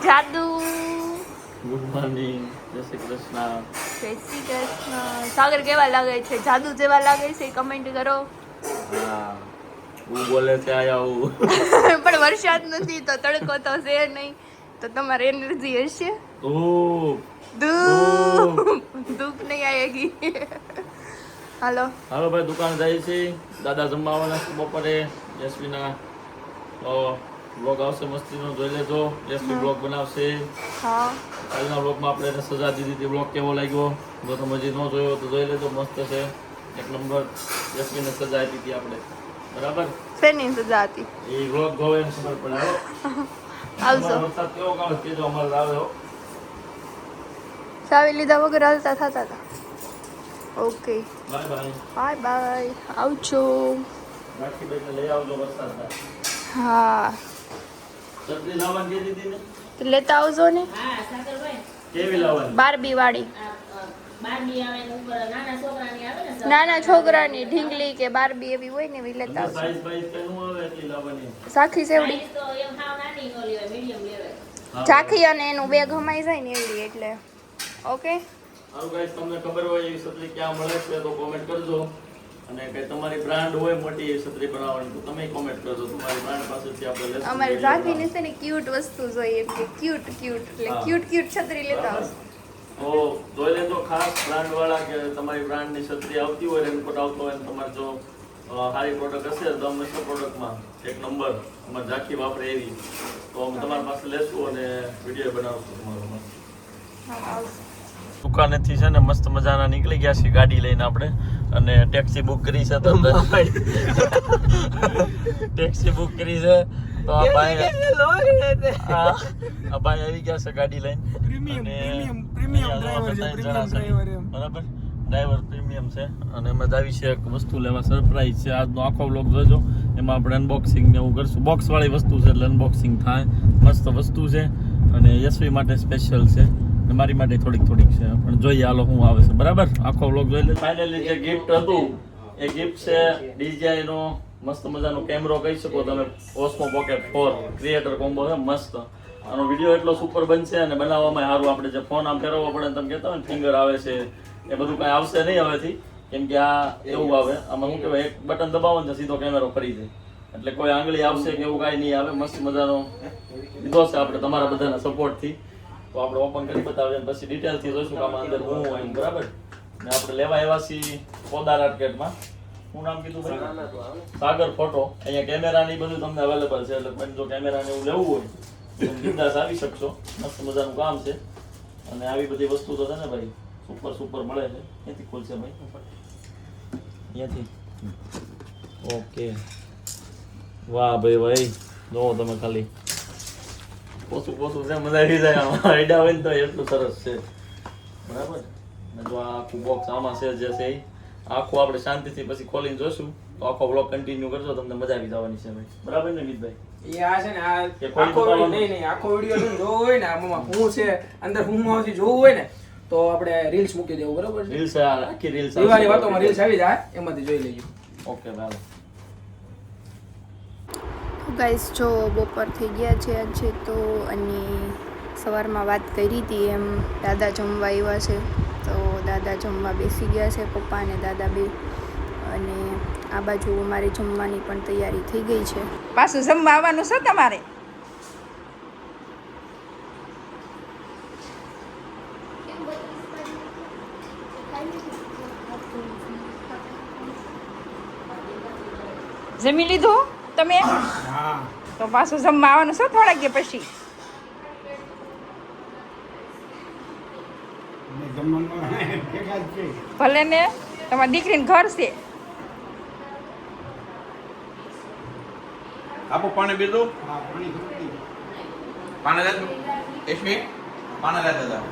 જાદુ. Good morning. જય શ્રી કૃષ્ણ. જય શ્રી કૃષ્ણ. સાગર કેવા લાગે છે? જાદુ જેવા લાગે છે? કમેન્ટ કરો. હા હું બોલે છે આયા હું. પણ વરસાદ નથી તો તડકો તો છે નહીં, તો તમારે એનર્જી હશે. ધૂપ નહીં આવેગી. હાલો હાલો ભાઈ, દુકાન જાય છે. દાદા જમવા આવવાના છે બપોરે. યશવીના બ્લોગ આવશે મસ્તીનો, જોઈ લેજો. યશવી બ્લોગ બનાવશે. હા, કાલના બ્લોગમાં આપણે એને સજા દીધી હતી. બ્લોગ કેવો લાગ્યો? જો તમે હજી ન જોયો તો જોઈ લેજો, મસ્ત છે એક નંબર. યશવીને સજા આપી હતી આપણે, બરાબર? શેની સજા હતી? એ બ્લોગ જોવે એને ખબર પડે. આવજો. વરસાદ કેવો આવે કેજો, અમારે આવે હો. ચાવી લીધા વગર હાલતા થતા હતા. Okay, bye bye. Bye bye. આવજો. રાખી બેને લઈ આવજો વરસાદના. હા, સબ્જી લાવવાની કીધી હતી ને, તો લેતા આવજો ને. કેવી લાવવાની? બારબી વાળી. નાના છોકરાની ઢીંગલી કે બારબી એવી હોય ને એવી લેતા આવજો. સાઈઝ બાઈઝ કે નું આવે એટલી લાવવાની. સાખી સેવડી, ચાખી અને એનું બેગ હમાઈ જાય ને એવડી, એટલે ઓકે. સારું ગાઈસ, તમને ખબર હોય એવી છત્રી ક્યાં મળે છે તો કોમેન્ટ કરજો. અને કઈ તમારી બ્રાન્ડ હોય મોટી એવી છત્રી બનાવવાની તો તમે કોમેન્ટ કરજો. તમારી બ્રાન્ડ પાસેથી આપણે લેશું. અમારે ઝાંખીને છે ને ક્યુટ વસ્તુ જોઈએ, એમ કે ક્યુટ ક્યુટ, એટલે ક્યુટ ક્યુટ છત્રી લેતા આવજો. તો જોઈ લેજો ખાસ બ્રાન્ડ વાળા, કે તમારી બ્રાન્ડની છત્રી આવતી હોય, રેનકોટ આવતો હોય, તમારે જો સારી પ્રોડક્ટ હશે તો અમે પ્રોડક્ટમાં એક નંબર અમારે ઝાંખી વાપરે એવી તો અમે તમારી પાસે લેશું અને વિડીયો બનાવશું તમારો મસ્ત. હા, આવશે. દુકાનેથી છે ને મસ્ત મજાના નીકળી ગયા છીએ ગાડી લઈને આપણે, અને ટેક્સી બુક કરી છે. તો ટેક્સી બુક કરી છે તો આ ભાઈ આવી ગયા છે ગાડી લઈને. બરાબર, ડ્રાઈવર પ્રીમિયમ છે. અને એમાં જ આવી છે એક વસ્તુ લેવા, સરપ્રાઈઝ છે. આજનો આખો વ્લોગ જોજો, એમાં આપણે અનબોક્સિંગ ને એવું કરશું. બોક્સ વાળી વસ્તુ છે એટલે અનબોક્સિંગ થાય. મસ્ત વસ્તુ છે અને યશવી માટે સ્પેશિયલ છે, મારી માટે થોડીક છે, પણ જોઈએ હાલો શું આવે છે. બરાબર, આખો વ્લોગ જોઈ લે. ફાઇનલી જે ગિફ્ટ હતું એ ગિફ્ટ છે DJI નો મસ્ત મજાનો કેમેરો કહી શકો તમે, ઓસ્મો પોકેટ 4 ક્રિએટર કોમ્બો છે મસ્ત. આનો વિડીયો એટલો સુપર બનશે અને બનાવવામાં સારું. આપણે જે ફોન આમ ફેરવવો પડે, તમે કહેતા હોય ને ફિંગર આવે છે, એ બધું કાંઈ આવશે નહીં હવેથી. કેમ કે આ એવું આવે, આમાં શું કહેવાય, એક બટન દબાવો ને સીધો કેમેરો ફરી જાય, એટલે કોઈ આંગળી આવશે કે એવું કાંઈ નહીં આવે. મસ્ત મજાનો લીધો છે આપણે તમારા બધાના સપોર્ટથી. તો આપણે ઓપન કરી બતાવીએ, પછી ડિટેલથી જોઈશું કે આમાં અંદર શું હોય. બરાબર, ને આપણે લેવા આવ્યા છીએ પોદાર આર્કેટમાં. શું નામ કીધું ભાઈ? સાગર ફોટો. અહીંયા કેમેરા ની બધું તમને અવેલેબલ છે, એટલે જો કેમેરા ને એવું લેવું હોય તો બિંદાસ આવી શકશો. મસ્ત મજાનું કામ છે અને આવી બધી વસ્તુ તો છે ને ભાઈ સુપર મળે છે. ક્યાંથી ખોલશે ભાઈ? અહીંયાથી. ઓકે, વાહ ભાઈ જોવો તમે ખાલી પોસું છે, મજા આવી જાય. આમાં આઈડિયા હોય ને તો એટલું સરસ છે. બરાબર, જો આ આખું બોક્સ આમાં છે જે છે એ આખું આપણે શાંતિથી પછી ખોલીને જોશું. તો આખો બ્લોગ કન્ટિન્યુ કરજો, તમને મજા આવી જવાની છે ભાઈ. બરાબર ને મિતભાઈ? એ આ છે ને આ આખો નહીં આખો વિડીયો જોવો હોય ને, આમાં શું છે અંદર શું આવશે જોવું હોય ને તો આપણે રીલ્સ મૂકી દેવું. બરાબર છે? રીલ્સ આખી રીલ્સ દિવાળી વાતોમાં રીલ્સ આવી જાય, એમાંથી જોઈ લેજો. ઓકે ભાઈ. ગાઈસ, જો બપોર થઈ ગયા છે આજે તો, અને સવારમાં વાત કરી હતી એમ દાદા જમવા આવ્યા છે. તો દાદા જમવા બેસી ગયા છે, પપ્પા અને દાદા બે. અને આ બાજુ અમારે જમવાની પણ તૈયારી થઈ ગઈ છે. પાછું જમવા આવવાનું છે તમારે? જમી લીધું તમે? તો પાછું જમવા આવવાનું છે થોડાક કે પછી? ભલે ને, તમારી દીકરીને ઘર છે. આપો પાણી બીજું પાણી લેતું એશમી પાણી લેતા હતા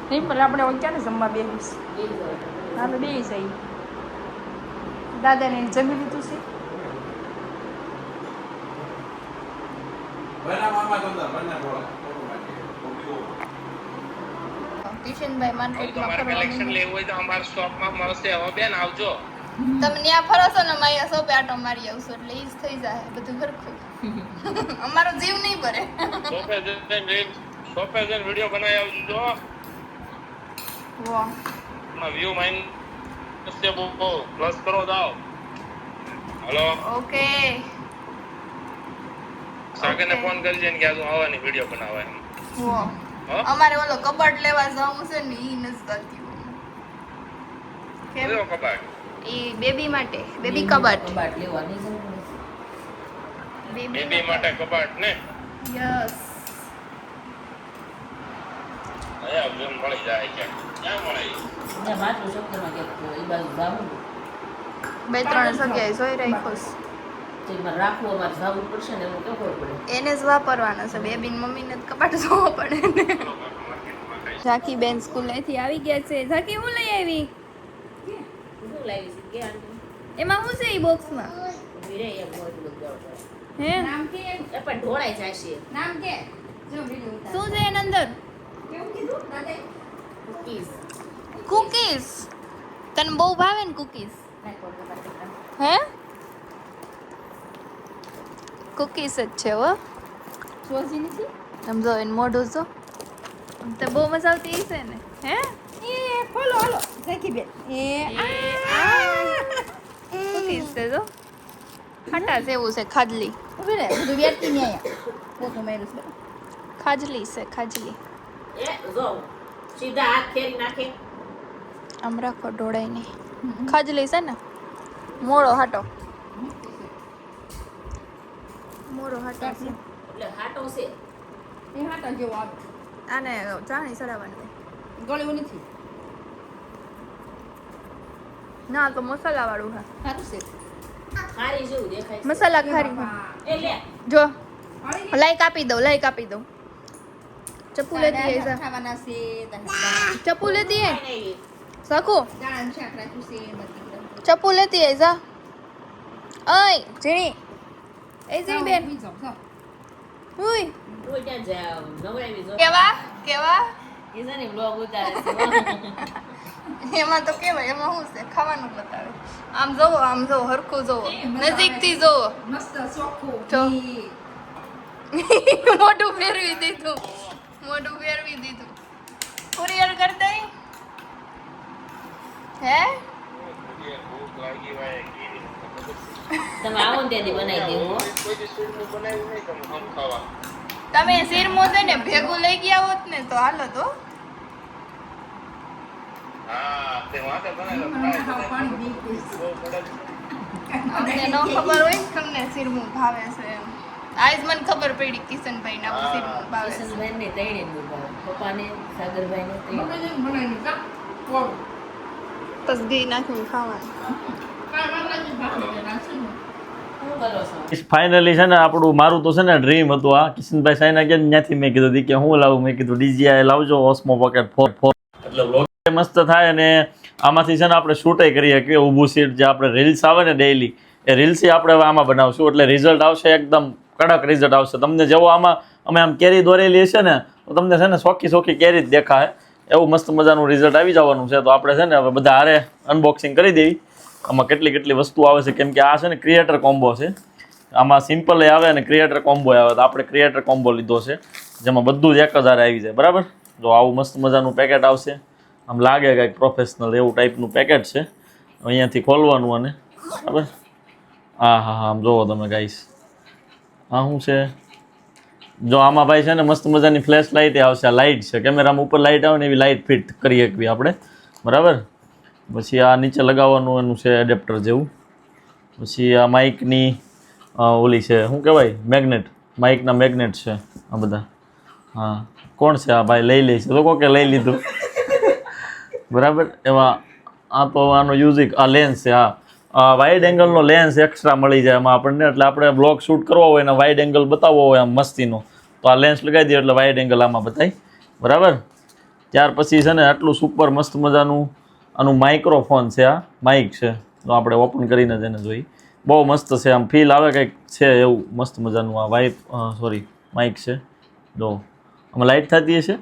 નહીં, ભલે આપણે ક્યારે જમવા બેસીશ? આપણે બે જઈએ. દાદાને જમી લીધું છે? બના મામા જમતા બના બોલા કિશનભાઈ માર્કેટમાં કલેક્શન લેવું હોય તો અમારા શોપમાં મળશે. હવે બેન આવજો. તમે ત્યાં ફરો છો ને, મારી શોપે આટો મારી આવશો એટલે ઈ જ થઈ જાય બધું સરખું. અમારો જીવ નહીં ભરે. સોફે જઈને વિડીયો બનાવી આવજો. વાહ વ્યૂ માઇન પ્લસ કરો દાવ. હલો ઓકે સાગરને ફોન કરજે ને કે આજુ આવવાની વિડીયો બનાવવા એમ. વાહ હા? અમારે ઓલો કબાટ લેવા જવું છે ને ઈ નથી કરતી કેમ કયો કબાટ? ઈ બેબી માટે બેબી કબાટ બેબી માટે કબાટ ને યસ અહીંયા વ્યૂ મળી જાય છે. ક્યાં મળે ઈ? બે ત્રણ જગ્યાએ જોઈ રાખ્યો છે એને જ વાપરવાનો છે બેબી ને મમ્મીને જ કબાટ જોવો પડે ને ઝાકી બેન સ્કૂલેથી આવી ગયા છે ઝાકી હું લઈ આવી એમાં શું છે ઈ બોક્સમાં હે શું છે એના અંદર કુકીઝ તને બહુ ભાવે ને કુકીઝ હે કુકીઝ જ છે હો સમજો એને મોઢું જો તો બહુ મજા આવતી હશે ને હે કુકીઝ છે જો ખાટા જેવું છે ખાજલી ખાજલી છે ખાજલી આમ રાખો ઢોળાય નહીં ખાજલી છે ને મોળો હાટો મોળો હાટો છે આને ચાણી ચડાવવાની ના તો મસાલા વાળું છે મસાલા ખારી જો લાઈક આપી દઉં ચપ્પુ લેતી ચપ્પુ લેતી સખુ ચપ્પુ લેતી જા ઓય ઝીણી એ ઝીણી બેન ઉય કેવા એમાં તો કેવાય એમાં શું છે ખાવાનું બતાવે આમ જોવો હરખું જોવો નજીકથી જોવો જો મોઢું ફેરવી દીધું કુરિયર કર દઈ હે ભૂખ લાગી હોય તમે આવો ને ત્યાંથી બનાવી દેવું કોઈ દી શૂટનું બનાવ્યું નહીં તમે આમ ખાવા. તમે શીરમો છે ને ભેગું લઈ ગયા હોત ને તો હાલો તો હા તે વાતે બનાવેલો ખાય અમને ન ખબર હોય ને તમને શીરમું ભાવે છે એમ આજ મને ખબર પડી કિશનભાઈ ના શીરમું ભાવે છે કિશનભાઈ ને ત્રણે પપ્પાને સાગરભાઈ ને બસ ઘી નાખીને ખાવાનું ફાઇનલી છે ને આપણું મારું તો છે ને ડ્રીમ હતું આ કિશનભાઈ સાઈના ગયા ત્યાંથી મેં કીધું કે હું લાવું મેં કીધું DJI લાવજો ઓસ્મો પોકેટ 4 એટલે વ્લોગ મસ્ત થાય અને આમાંથી છે ને આપણે શૂટે કરીએ કે ઊભું સીટ જે આપણે રીલ્સ આવે ને ડેઈલી એ રીલ્સ આપણે હવે આમાં બનાવશું એટલે રિઝલ્ટ આવશે એકદમ કડક રિઝલ્ટ આવશે તમને જેવો આમાં અમે આમ કેરી દોરેલી હશે ને તો તમને છે ને સોખી કેરી જ દેખાય એવું મસ્ત મજાનું રિઝલ્ટ આવી જવાનું છે તો આપણે છે ને હવે બધા હારે અનબોક્સિંગ કરી દેવી આમાં કેટલી વસ્તુ આવે છે કેમ કે આ છે ને ક્રિએટર કોમ્બો છે આમાં સિમ્પલ આવે અને ક્રિએટર કોમ્બો આવે તો આપણે ક્રિએટર કોમ્બો લીધો છે જેમાં બધું જ એક જ હારે આવી જાય બરાબર જો આવું મસ્ત મજાનું પેકેટ આવશે આમ લાગે કંઈક પ્રોફેશનલ એવું ટાઈપનું પેકેટ છે અહીંયાથી ખોલવાનું અને બરાબર હા આમ જોવો તમે ગાઈસ આ શું છે જો આમાં ભાઈ છે ને મસ્ત મજાની ફ્લેશ લાઇટ આવશે આ લાઇટ છે કેમેરામાં ઉપર લાઇટ આવે ને એવી લાઇટ ફિટ કરી શકવી આપણે બરાબર પછી આ નીચે લગાવવાનું એનું છે એડેપ્ટર જેવું પછી આ માઇકની ઓલી છે શું કહેવાય મેગ્નેટ માઇકના મેગ્નેટ છે આ બધા હા કોણ છે આ ભાઈ લઈ લે છે તો કોકે લઈ લીધું બરાબર એમાં આ તો આનો યુઝિક આ લેન્સ છે આ વાઇડ એંગલનો લેન્સ એક્સ્ટ્રા મળી જાય એમાં આપણને એટલે આપણે બ્લોગ શૂટ કરવો હોય ને વાઇડ એંગલ બતાવવો હોય આમ મસ્તીનો તો આ લેન્સ લગાવી દઈએ એટલે વાઇડ એંગલ આમાં બતાય બરાબર ત્યાર પછી છે ને આટલું સુપર મસ્ત મજાનું આનું માઇક્રોફોન છે આ માઇક છે તો આપણે ઓપન કરીને જ એને જોઈ બહુ મસ્ત છે આમ ફીલ આવે કંઈક છે એવું મસ્ત મજાનું આ માઇક છે જો આમાં લાઇટ થતી હશે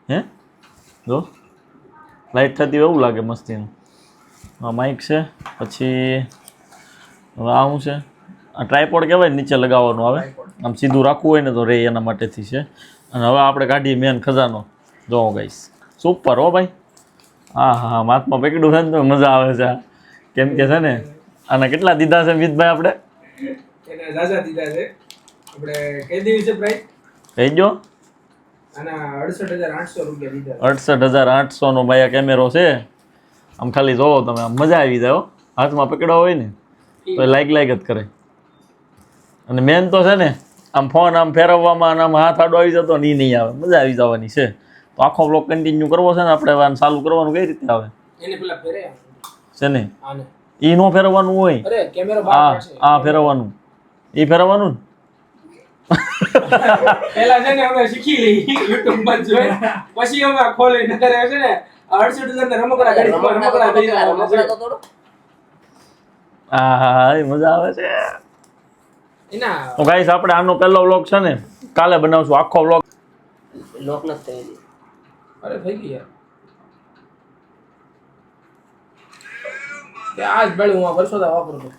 હે જો લાઇટ થતી એવું લાગે મસ્તીનું આ માઇક છે પછી હવે આ શું છે આ ટ્રાયપોડ કહેવાય નીચે લગાવવાનું આવે આમ સીધું રાખવું હોય ને તો રે એના માટેથી છે. અને હવે આપણે કાઢીએ મેન ખજાનો. જો ગાઈસ સુપર હો ભાઈ. હા હા હાથમાં પકડ્યું છે ને તો મજા આવે છે. કેમ કે છે ને આના કેટલા દીધા છે મિતભાઈ આપણે? એને ઝાઝા દીધા છે. આપણે કઈ દેવી છે પ્રાઇસ? કહી દો. આના 68,800 રૂપિયા દીધા. 68,800 નો ભાઈ આ કેમેરો છે. આમ ખાલી જોવો તમે, આમ મજા આવી જાય હો. હાથમાં પકડ્યો હોય ને તો લાઈક જ કરે. અને મેન તો છે ને આમ ફોન આમ ફેરવવામાં અને આમ હાથ આડો આવી જતો ને એ નહીં આવે, મજા આવી જવાની છે. તો આખો બ્લોગ કન્ટિન્યુ કરવો છે ને આપણે ચાલુ કરવાનું કઈ રીતે આવે એને પેલા ફેરે છે ને આને એ નો ફેરવવાનું હોય. અરે કેમેરો બહાર કાઢશે. આ ફેરવવાનું એ ફેરવવાનું ને પેલા છે ને અમે શીખી લઈ YouTube માં જોઈ પછી અમે ખોલી નકર છે ને 68,000 ને રમકડા ગાડી રમકડા દઈ રમકડા તો તોડો. હા એ મજા આવે છે. એના તો ગાઈસ આપણે આનો પહેલો વ્લોગ છે ને કાલે બનાવશું આખો વ્લોગ. લોક નથી થયેલી. અરે થઈ ગઈ યાર આજ બેળું હું વર્ષોદા વાપરતો.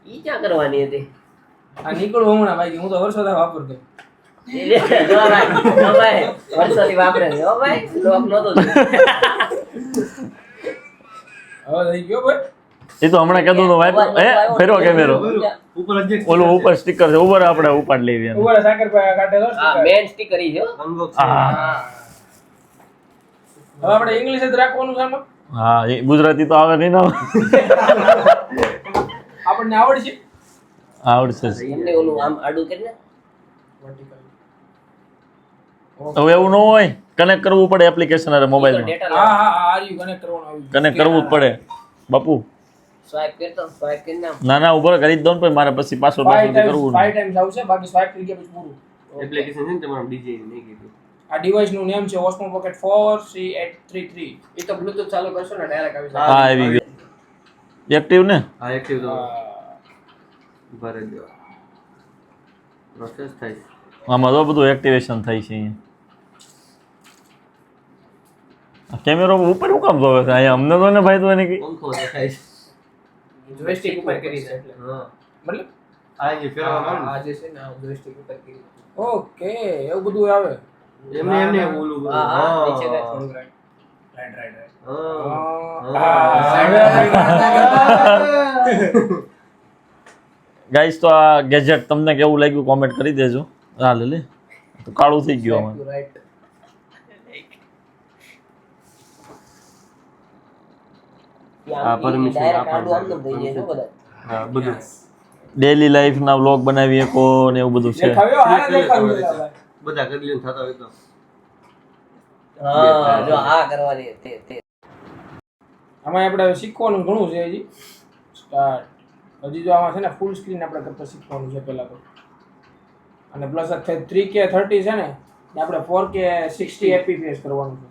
ઈ ક્યાં કરવાની હતી? આ નીકળું હમણાં ભાઈ હું તો વર્ષોદા વાપરતો. જો ભાઈ વર્ષોથી વાપરે છે હો ભાઈ. લોક નહોતો જોયો. હવે થઈ ગયો ભાઈ. એ તો હમણાં કીધું તો વાઈપ ફેરવો કેમેરો ઓલું ઉપર સ્ટીકર છે ઉપર આપણે ઉપાડ લેવી ઉપર સાકર કાઢે તો હા મેન સ્ટીકર ઈ છે હો. હા હવે આપણે ઇંગ્લિશ જ રાખવાનું છે આમાં. હા એ ગુજરાતી તો આવે નહીં ને આપણને આવડશે આવડશે જ. એમને ઓલું આમ આડું કરીને હવે એવું ન હોય કનેક્ટ કરવું પડે એપ્લિકેશન અરે મોબાઈલમાં. ડેટા હા હા આ આર્યુ કનેક્ટ કરવાનું આવ્યું કનેક્ટ કરવું જ પડે બાપુ. સ્વાઇપ કરતો સ્વાઇપ કરીને આમ. ના ના ઉપર કરી જ દઉં ને પછી મારે પછી પાછળ કરવું 5 ટાઈમ્સ આવશે બાકી સ્વાઇપ થઈ ગયા પછી પૂરું. એપ્લિકેશન છે ને તમારું ડીજે નહીં કીધું. આ ડિવાઇસ નું નેમ છે Osmo Pocket 4C833. ઈ તો બ્લૂટૂથ ચાલુ કરશો ને ડાયરેક્ટ આવી જાય. હા આવી ગયો એક્ટિવ ને. હા એક્ટિવ તો ભરે દો પ્રોસેસ થાય. આમાં તો બધું એક્ટિવેશન થાય છે અહીંયા. કેમેરો ઉપર શું કામ જોવે છે અહીંયા અમને તો ને ભાઈ તો એને કઈ પંખો દેખાય છે. જોયસ્ટિક ઉપર કરી છે એટલે હા મતલબ આ જે ફેરવવાનું આ જે છે ને જોયસ્ટિક ઉપર કરી. ઓકે એવું બધું આવે. એમને એમને ઓલું હા હા નીચે હા રાઈટ ગાઈસ તો આ ગેજેટ તમને કેવું લાગ્યું કોમેન્ટ કરી દેજો. હા લે તો કાળું થઈ ગયું આમાં. રાઈટ. આ permission ડાયરેક્ટ આપણને આડું આમ થઈ જાય છે બધા. હા બધું ડેલી લાઈફ ના વ્લોગ બનાવી શકો ને એવું બધું છે. દેખાવ્યો હારે દેખાવ્યું ભાઈ. બધા કરી લે થતા હોય તો હા જો આ કરવાની તે આમાં આપણે શીખવાનું ઘણું છે હજી. સ્ટાર્ટ. હજી જો આમાં છે ને ફૂલ સ્ક્રીન આપણે કરતા શીખવાનું છે પહેલા તો. અને પ્લસ 3K 30 છે ને આપણે 4K 60 fps કરવાનું છે.